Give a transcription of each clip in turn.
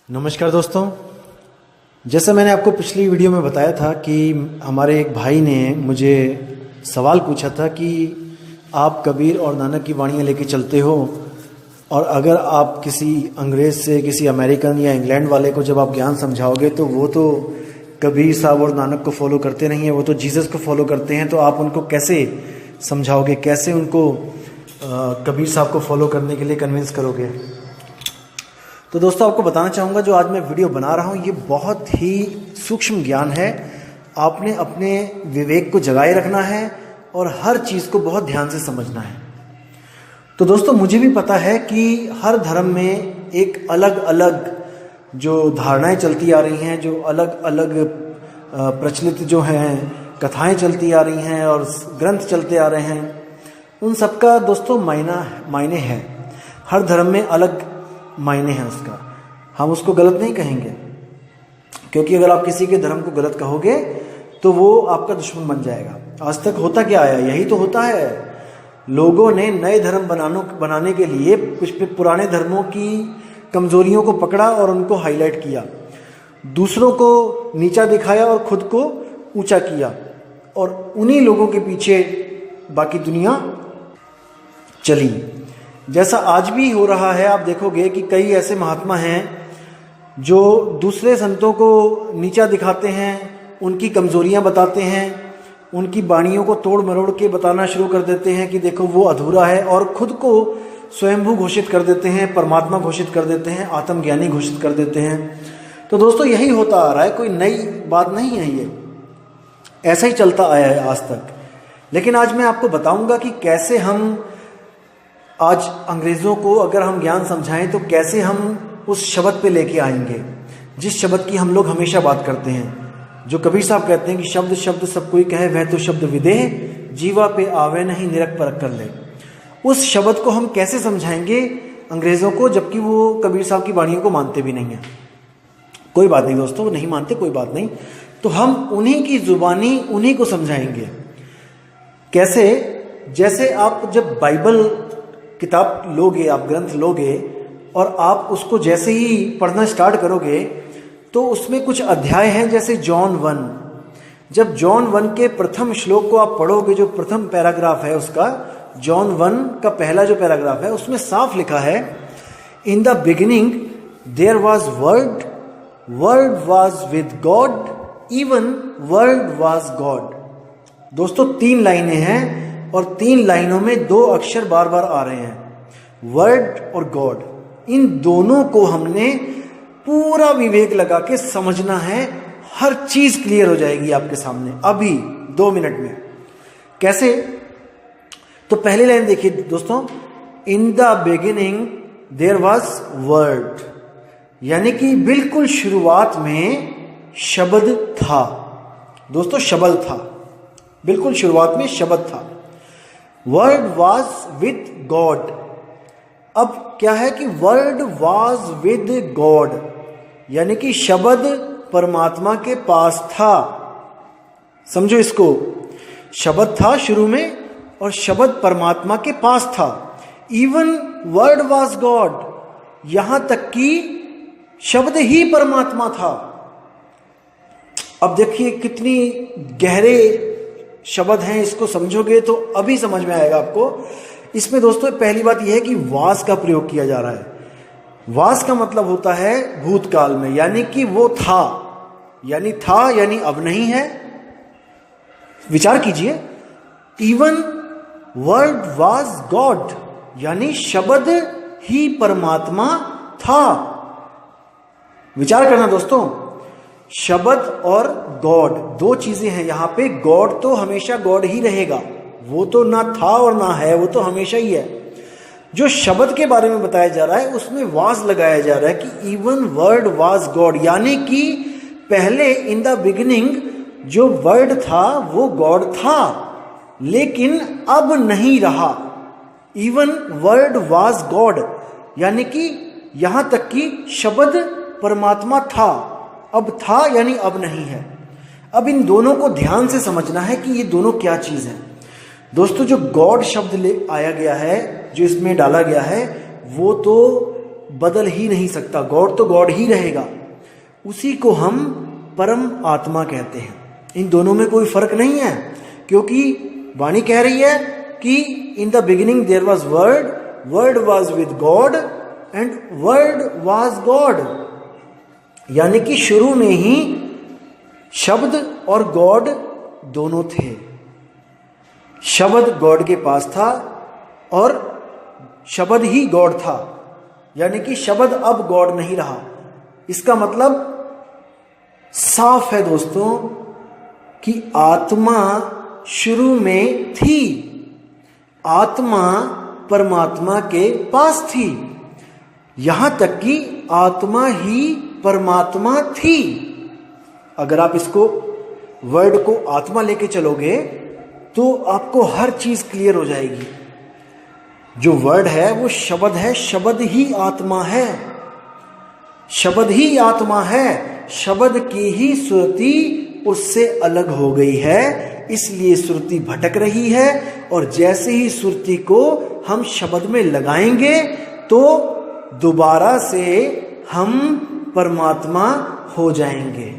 नमस्कार दोस्तों। जैसा मैंने आपको पिछली वीडियो में बताया था कि हमारे एक भाई ने मुझे सवाल पूछा था कि आप कबीर और नानक की वाणियाँ लेके चलते हो और अगर आप किसी अंग्रेज़ से, किसी अमेरिकन या इंग्लैंड वाले को जब आप ज्ञान समझाओगे तो वो तो कबीर साहब और नानक को फॉलो करते नहीं हैं, वो तो जीसस को फॉलो करते हैं। तो आप उनको कैसे समझाओगे, कैसे उनको कबीर साहब को फॉलो करने के लिए कन्विंस करोगे? तो दोस्तों आपको बताना चाहूँगा, जो आज मैं वीडियो बना रहा हूँ ये बहुत ही सूक्ष्म ज्ञान है। आपने अपने विवेक को जगाए रखना है और हर चीज़ को बहुत ध्यान से समझना है। तो दोस्तों मुझे भी पता है कि हर धर्म में एक अलग अलग जो धारणाएं चलती आ रही हैं, जो अलग अलग प्रचलित जो हैं कथाएं चलती आ रही हैं और ग्रंथ चलते आ रहे हैं, उन सबका दोस्तों मायने है। हर धर्म में अलग मायने हैं उसका, हम उसको गलत नहीं कहेंगे, क्योंकि अगर आप किसी के धर्म को गलत कहोगे तो वो आपका दुश्मन बन जाएगा। आज तक होता क्या है? यही तो होता है, लोगों ने नए धर्म बनाने के लिए कुछ पुराने धर्मों की कमजोरियों को पकड़ा और उनको हाईलाइट किया, दूसरों को नीचा दिखाया और खुद को ऊंचा किया, और उन्हीं लोगों के पीछे बाकी दुनिया चली। जैसा आज भी हो रहा है, आप देखोगे कि कई ऐसे महात्मा हैं जो दूसरे संतों को नीचा दिखाते हैं, उनकी कमजोरियां बताते हैं, उनकी वाणियों को तोड़ मरोड़ के बताना शुरू कर देते हैं कि देखो वो अधूरा है, और खुद को स्वयंभू घोषित कर देते हैं, परमात्मा घोषित कर देते हैं, आत्मज्ञानी घोषित कर देते हैं। तो दोस्तों यही होता आ रहा है, कोई नई बात नहीं है, ये ऐसा ही चलता आया है आज तक। लेकिन आज मैं आपको बताऊंगा कि कैसे हम आज अंग्रेज़ों को अगर हम ज्ञान समझाएं तो कैसे हम उस शब्द पे लेके आएंगे जिस शब्द की हम लोग हमेशा बात करते हैं। जो कबीर साहब कहते हैं कि शब्द शब्द सब कोई कहे, वह तो शब्द विदेह, जीवा पे आवे नहीं निरख परख कर ले। उस शब्द को हम कैसे समझाएंगे अंग्रेज़ों को, जबकि वो कबीर साहब की वाणियों को मानते भी नहीं हैं? कोई बात नहीं दोस्तों, वो नहीं मानते, कोई बात नहीं। तो हम उन्हीं की जुबानी उन्हीं को समझाएंगे। कैसे? जैसे आप जब बाइबल किताब लोगे, आप ग्रंथ लोगे और आप उसको जैसे ही पढ़ना स्टार्ट करोगे तो उसमें कुछ अध्याय हैं, जैसे जॉन 1। जब जॉन 1 के प्रथम श्लोक को आप पढ़ोगे, जो प्रथम पैराग्राफ है उसका, जॉन 1 का पहला जो पैराग्राफ है, उसमें साफ लिखा है, in the beginning there was word, word was with God, even word was God. दोस्तों 3 लाइनें हैं और 3 लाइनों में 2 अक्षर बार बार आ रहे हैं, वर्ड और गॉड। इन दोनों को हमने पूरा विवेक लगा के समझना है, हर चीज क्लियर हो जाएगी आपके सामने अभी 2 मिनट में। कैसे? तो पहली लाइन देखिए दोस्तों, in the beginning there was word, यानी कि बिल्कुल शुरुआत में शब्द था। दोस्तों शब्द था, बिल्कुल शुरुआत में शब्द था। Word was with God. अब क्या है कि वर्ड वॉज विद गॉड, यानी कि शब्द परमात्मा के पास था। समझो इसको, शब्द था शुरू में और शब्द परमात्मा के पास था। इवन वर्ड वॉज गॉड, यहां तक कि शब्द ही परमात्मा था। अब देखिए कितनी गहरे शब्द हैं, इसको समझोगे तो अभी समझ में आएगा आपको। इसमें दोस्तों पहली बात यह है कि वास का प्रयोग किया जा रहा है। वास का मतलब होता है भूतकाल में, यानी कि वो था, यानी था यानी अब नहीं है। विचार कीजिए, इवन वर्ड वाज गॉड, यानी शब्द ही परमात्मा था। विचार करना दोस्तों, शब्द और गॉड 2 चीजें हैं यहां पे। गॉड तो हमेशा गॉड ही रहेगा, वो तो ना था और ना है, वो तो हमेशा ही है। जो शब्द के बारे में बताया जा रहा है उसमें वाज लगाया जा रहा है कि इवन वर्ड वाज गॉड, यानी कि पहले इन द बिगिनिंग जो वर्ड था वो गॉड था, लेकिन अब नहीं रहा। इवन वर्ड वाज गॉड, यानी कि यहां तक कि शब्द परमात्मा था, अब था यानी अब नहीं है। अब इन दोनों को ध्यान से समझना है कि ये दोनों क्या चीज है। दोस्तों जो गॉड शब्द ले आया गया है, जो इसमें डाला गया है, वो तो बदल ही नहीं सकता, गॉड तो गॉड ही रहेगा। उसी को हम परम आत्मा कहते हैं। इन दोनों में कोई फर्क नहीं है, क्योंकि वाणी कह रही है कि in the beginning there was word, word was with God and word was God. यानी कि शुरू में ही शब्द और गॉड दोनों थे। शब्द गॉड के पास था और शब्द ही गॉड था, यानी कि शब्द अब गॉड नहीं रहा। इसका मतलब साफ है दोस्तों कि आत्मा शुरू में थी, आत्मा परमात्मा के पास थी, यहां तक कि आत्मा ही परमात्मा थी। अगर आप इसको वर्ड को आत्मा लेके चलोगे तो आपको हर चीज क्लियर हो जाएगी। जो वर्ड है वो शब्द है, शब्द ही आत्मा है, शब्द ही आत्मा है। शब्द की ही श्रुति उससे अलग हो गई है, इसलिए श्रुति भटक रही है। और जैसे ही श्रुति को हम शब्द में लगाएंगे तो दोबारा से हम परमात्मा हो जाएंगे।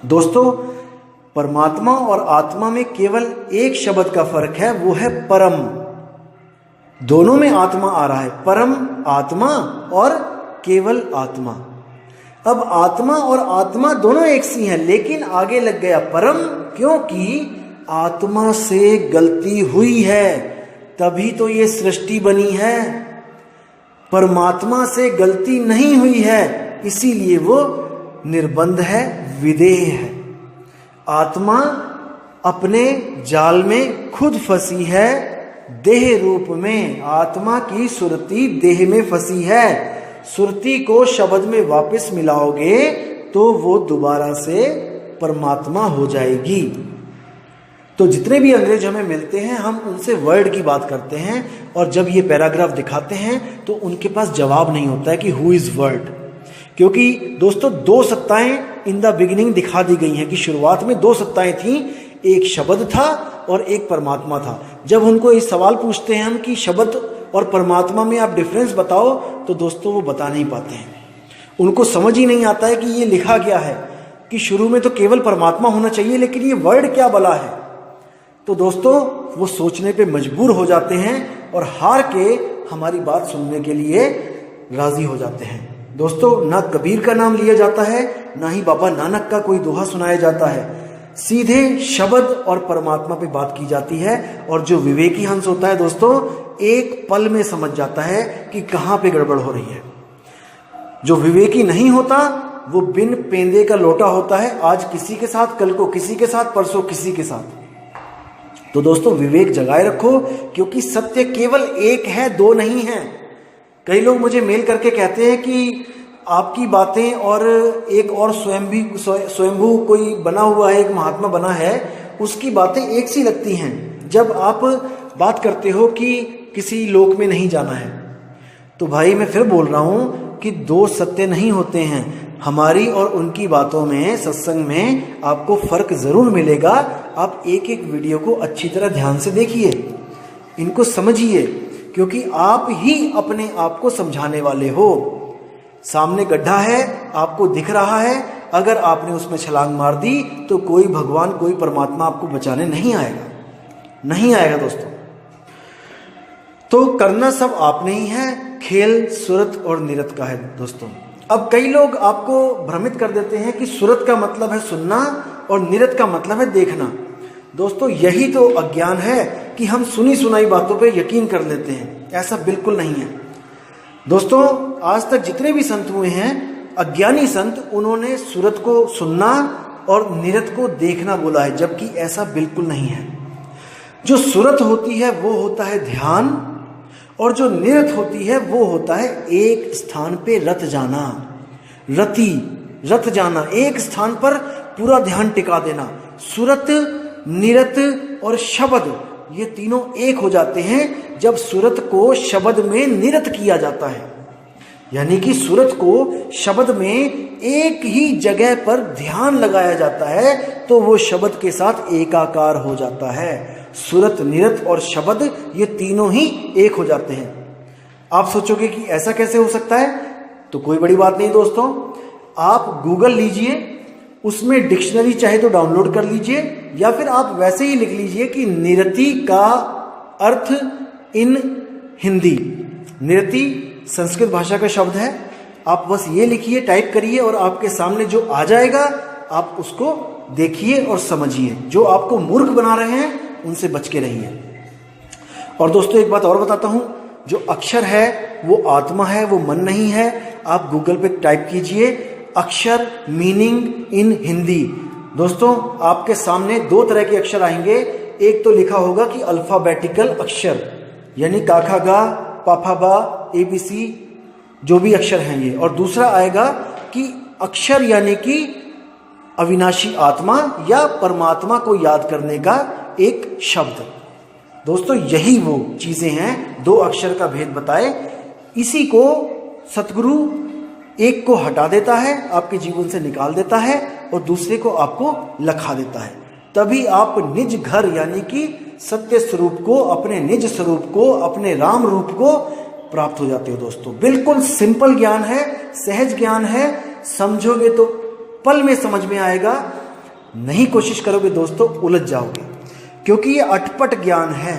दोस्तों, परमात्मा और आत्मा में केवल एक शब्द का फर्क है, वो है परम। दोनों में आत्मा आ रहा है, परम आत्मा और केवल आत्मा। अब आत्मा और आत्मा दोनों एक सी हैं, लेकिन आगे लग गया परम, क्योंकि आत्मा से गलती हुई है तभी तो ये सृष्टि बनी है। परमात्मा से गलती नहीं हुई है, इसीलिए वो निर्बंध है, विदेह है। आत्मा अपने जाल में खुद फंसी है, देह रूप में। आत्मा की सुरति देह में फंसी है। सुरति को शब्द में वापस मिलाओगे तो वो दोबारा से परमात्मा हो जाएगी। तो जितने भी अंग्रेज हमें मिलते हैं, हम उनसे वर्ड की बात करते हैं, और जब ये पैराग्राफ दिखाते हैं तो उनके पास जवाब नहीं होता है कि हु इज वर्ड। क्योंकि दोस्तों, दो सत्ताएं इन द बिगिनिंग दिखा दी गई हैं कि शुरुआत में दो सत्ताएं थीं, एक शब्द था और एक परमात्मा था। जब उनको ये सवाल पूछते हैं हम कि शब्द और परमात्मा में आप डिफरेंस बताओ, तो दोस्तों वो बता नहीं पाते हैं। उनको समझ ही नहीं आता है कि ये लिखा क्या है, कि शुरू में तो केवल परमात्मा होना चाहिए, लेकिन ये वर्ड क्या भला है। तो दोस्तों, वो सोचने पे मजबूर हो जाते हैं और हार के हमारी बात सुनने के लिए राजी हो जाते हैं। दोस्तों, ना कबीर का नाम लिया जाता है, ना ही बाबा नानक का कोई दोहा सुनाया जाता है। सीधे शब्द और परमात्मा पे बात की जाती है। और जो विवेकी हंस होता है दोस्तों, एक पल में समझ जाता है कि कहां पे गड़बड़ हो रही है। जो विवेकी नहीं होता वो बिन पेंदे का लोटा होता है, आज किसी के साथ, कल को किसी के साथ, परसों किसी के साथ। तो दोस्तों, विवेक जगाए रखो, क्योंकि सत्य केवल एक है, दो नहीं है। कई लोग मुझे मेल करके कहते हैं कि आपकी बातें और एक और स्वयंभू कोई बना हुआ है, एक महात्मा बना है, उसकी बातें एक सी लगती हैं। जब आप बात करते हो कि किसी लोक में नहीं जाना है, तो भाई मैं फिर बोल रहा हूं कि दो सत्य नहीं होते हैं। हमारी और उनकी बातों में, सत्संग में आपको फर्क जरूर मिलेगा। आप एक एक वीडियो को अच्छी तरह ध्यान से देखिए, इनको समझिए, क्योंकि आप ही अपने आप को समझाने वाले हो। सामने गड्ढा है, आपको दिख रहा है, अगर आपने उसमें छलांग मार दी तो कोई भगवान, कोई परमात्मा आपको बचाने नहीं आएगा, नहीं आएगा दोस्तों। तो करना सब आपने ही है, खेल सुरत और निरत का है दोस्तों। अब कई लोग आपको भ्रमित कर देते हैं कि सुरत का मतलब है सुनना और निरत का मतलब है देखना। दोस्तों, यही तो अज्ञान है कि हम सुनी सुनाई बातों पे यकीन कर लेते हैं। ऐसा बिल्कुल नहीं है दोस्तों। आज तक जितने भी संत हुए हैं, अज्ञानी संत, उन्होंने सुरत को सुनना और निरत को देखना बोला है, जबकि ऐसा बिल्कुल नहीं है। जो सुरत होती है वो होता है ध्यान, और जो निरत होती है वो होता है एक स्थान पे रत जाना, रत जाना, एक स्थान पर पूरा ध्यान टिका देना। सुरत, निरत और शब्द, ये तीनों एक हो जाते हैं जब सुरत को शब्द में निरत किया जाता है। यानी कि सुरत को शब्द में एक ही जगह पर ध्यान लगाया जाता है तो वो शब्द के साथ एकाकार हो जाता है। सुरत, निरत और शब्द, ये तीनों ही एक हो जाते हैं। आप सोचोगे कि ऐसा कैसे हो सकता है, तो कोई बड़ी बात नहीं दोस्तों, आप गूगल लीजिए, उसमें डिक्शनरी चाहे तो डाउनलोड कर लीजिए, या फिर आप वैसे ही लिख लीजिए कि निरति का अर्थ इन हिंदी। निरति संस्कृत भाषा का शब्द है, आप बस ये लिखिए, टाइप करिए और आपके सामने जो आ जाएगा आप उसको देखिए और समझिए। जो आपको मूर्ख बना रहे हैं उनसे बच के रहिए। और दोस्तों एक बात और बताता हूं, जो अक्षर है वो आत्मा है, वो मन नहीं है। आप गूगल पे टाइप कीजिए अक्षर मीनिंग इन हिंदी। दोस्तों आपके सामने दो तरह के अक्षर आएंगे। एक तो लिखा होगा कि अल्फाबेटिकल अक्षर, यानी काखा गा पाफा बा ABC जो भी अक्षर हैं ये, और दूसरा आएगा कि अक्षर यानी कि अविनाशी आत्मा या परमात्मा को याद करने का एक शब्द। दोस्तों यही वो चीजें हैं, दो अक्षर का भेद बताए। इसी को सतगुरु एक को हटा देता है, आपके जीवन से निकाल देता है, और दूसरे को आपको लखा देता है। तभी आप निज घर यानी कि सत्य स्वरूप को, अपने निज स्वरूप को, अपने राम रूप को प्राप्त हो जाते हो। दोस्तों बिल्कुल सिंपल ज्ञान है, सहज ज्ञान है, समझोगे तो पल में समझ में आएगा, नहीं कोशिश करोगे दोस्तों उलझ जाओगे, क्योंकि ये अटपट ज्ञान है।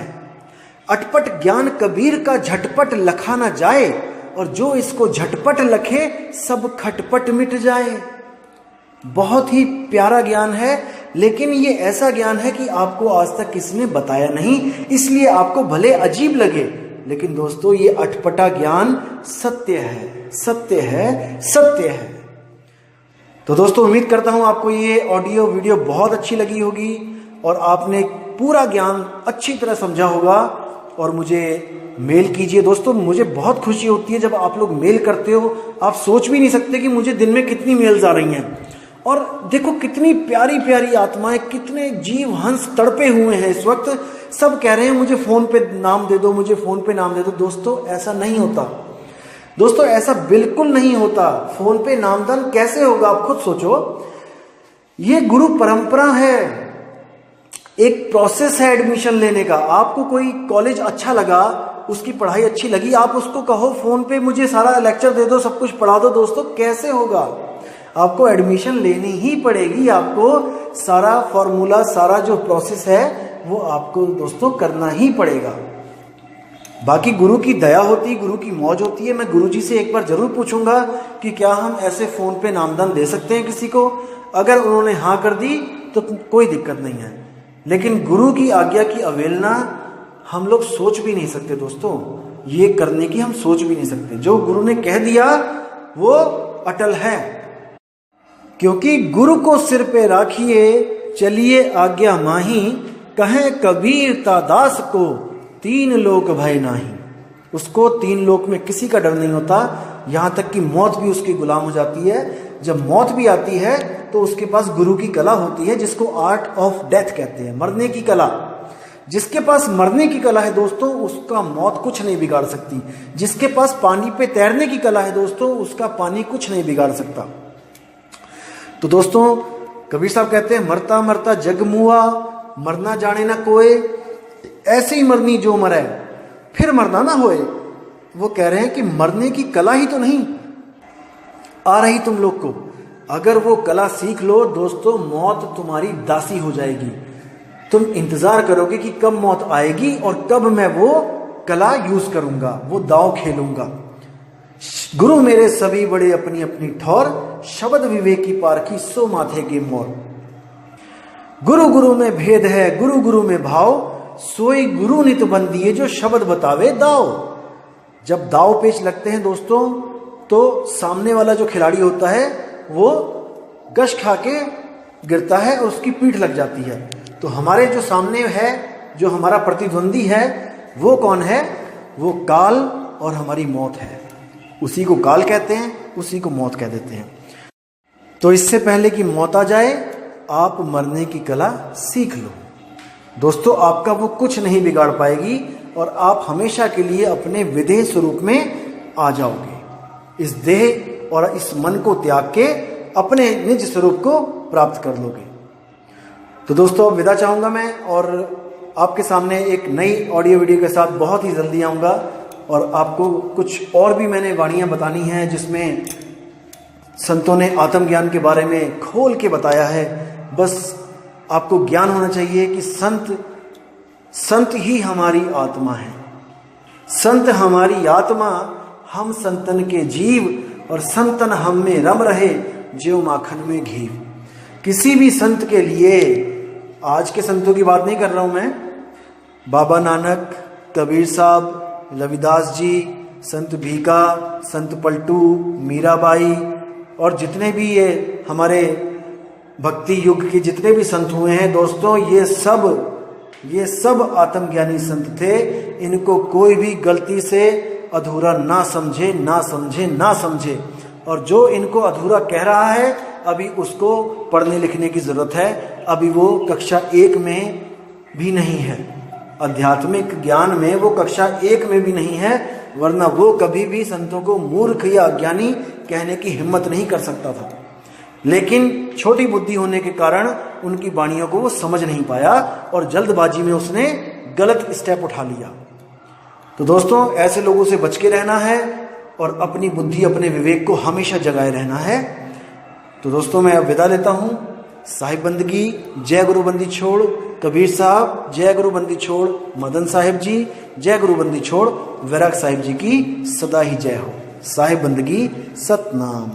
अटपट ज्ञान कबीर का झटपट लखा ना जाए, और जो इसको झटपट लखे सब खटपट मिट जाए। बहुत ही प्यारा ज्ञान है, लेकिन ये ऐसा ज्ञान है कि आपको आज तक किसी ने बताया नहीं, इसलिए आपको भले अजीब लगे, लेकिन दोस्तों ये अटपटा ज्ञान सत्य है, सत्य है, सत्य है। तो दोस्तों उम्मीद करता हूं आपको ये ऑडियो वीडियो बहुत अच्छी लगी होगी और आपने पूरा ज्ञान अच्छी तरह समझा होगा। और मुझे मेल कीजिए दोस्तों, मुझे बहुत खुशी होती है जब आप लोग मेल करते हो। आप सोच भी नहीं सकते कि मुझे दिन में कितनी मेल्स आ रही हैं। और देखो कितनी प्यारी प्यारी आत्माएं, कितने जीव हंस तड़पे हुए हैं इस वक्त, सब कह रहे हैं मुझे फोन पे नाम दे दो, मुझे फोन पे नाम दे दो। दोस्तों ऐसा नहीं होता, दोस्तों ऐसा बिल्कुल नहीं होता। फोन पे नामदान कैसे होगा, आप खुद सोचो। ये गुरु परंपरा है, एक प्रोसेस है एडमिशन लेने का। आपको कोई कॉलेज अच्छा लगा, उसकी पढ़ाई अच्छी लगी, आप उसको कहो फोन पे मुझे सारा लेक्चर दे दो, सब कुछ पढ़ा दो। दोस्तों कैसे होगा, आपको एडमिशन लेनी ही पड़ेगी, आपको सारा फॉर्मूला, सारा जो प्रोसेस है वो आपको दोस्तों करना ही पड़ेगा। बाकी गुरु की दया होती, गुरु की मौज होती है। मैं गुरु जी से एक बार जरूर पूछूंगा कि क्या हम ऐसे फोन पे नामदान दे सकते हैं किसी को। अगर उन्होंने हाँ कर दी तो कोई दिक्कत नहीं है, लेकिन गुरु की आज्ञा की अवहेलना हम लोग सोच भी नहीं सकते दोस्तों, ये करने की हम सोच भी नहीं सकते। जो गुरु ने कह दिया वो अटल है, क्योंकि गुरु को सिर पे राखिए चलिए आज्ञा माही, कहें कबीर ता दास को तीन लोक भय नाही। उसको तीन लोक में किसी का डर नहीं होता, यहां तक कि मौत भी उसकी गुलाम हो जाती है। जब मौत भी आती है तो उसके पास गुरु की कला होती है, जिसको आर्ट ऑफ डेथ कहते हैं, मरने की कला। जिसके पास मरने की कला है दोस्तों, उसका मौत कुछ नहीं बिगाड़ सकती। जिसके पास पानी पे तैरने की कला है दोस्तों, उसका पानी कुछ नहीं बिगाड़ सकता। तो दोस्तों कबीर साहब कहते हैं मरता मरता जग मुआ, मरना जाने ना कोई, ऐसे ही मरनी जो मरे फिर मरना ना होए। वो कह रहे हैं कि मरने की कला ही तो नहीं आ रही तुम लोग को। अगर वो कला सीख लो दोस्तों, मौत तुम्हारी दासी हो जाएगी। तुम इंतजार करोगे कि कब मौत आएगी और कब मैं वो कला यूज करूंगा, वो दांव खेलूंगा। गुरु मेरे सभी बड़े अपनी अपनी ठौर, शब्द विवेकी पारखी सो माथे के मोर। गुरु गुरु में भेद है गुरु गुरु में भाव, सोई गुरु नित बंदिए जो शब्द बतावे दाव। जब दाव पेच लगते हैं दोस्तों, तो सामने वाला जो खिलाड़ी होता है वो गश खा के गिरता है और उसकी पीठ लग जाती है। तो हमारे जो सामने है, जो हमारा प्रतिद्वंदी है, वो कौन है? वो काल और हमारी मौत है। उसी को काल कहते हैं, उसी को मौत कह देते हैं। तो इससे पहले कि मौत आ जाए, आप मरने की कला सीख लो दोस्तों। आपका वो कुछ नहीं बिगाड़ पाएगी और आप हमेशा के लिए अपने विदेह स्वरूप में आ जाओगे। इस देह और इस मन को त्याग के अपने निज स्वरूप को प्राप्त कर लोगे। तो दोस्तों अब विदा चाहूंगा मैं, और आपके सामने एक नई ऑडियो वीडियो के साथ बहुत ही जल्दी आऊंगा। और आपको कुछ और भी मैंने वाणियाँ बतानी हैं जिसमें संतों ने आत्मज्ञान के बारे में खोल के बताया है। बस आपको ज्ञान होना चाहिए कि संत ही हमारी आत्मा है, संत हमारी आत्मा, हम संतन के जीव और संतन हम में रम रहे ज्यों माखन में घीव। किसी भी संत के लिए, आज के संतों की बात नहीं कर रहा हूं मैं, बाबा नानक, कबीर साहब, रविदास जी, संत भीका, संत पलटू, मीराबाई और जितने भी ये हमारे भक्ति युग के जितने भी संत हुए हैं दोस्तों, ये सब आत्मज्ञानी संत थे। इनको कोई भी गलती से अधूरा ना समझे और जो इनको अधूरा कह रहा है अभी उसको पढ़ने लिखने की जरूरत है। अभी वो कक्षा 1 में भी नहीं है, आध्यात्मिक ज्ञान में वो कक्षा 1 में भी नहीं है, वरना वो कभी भी संतों को मूर्ख या अज्ञानी कहने की हिम्मत नहीं कर सकता था। लेकिन छोटी बुद्धि होने के कारण उनकी वाणियों को वो समझ नहीं पाया और जल्दबाजी में उसने गलत स्टेप उठा लिया। तो दोस्तों, ऐसे लोगों से बच के रहना है और अपनी बुद्धि, अपने विवेक को हमेशा जगाए रहना है। तो दोस्तों, मैं अब विदा लेता हूँ। साहिब बंदगी, जय गुरु बंदी छोड़ कबीर साहब, जय गुरु बंदी छोड़ मदन साहिब जी, जय गुरु बंदी छोड़ वैराग साहिब जी की सदा ही जय हो। साहिब बंदगी, सतनाम।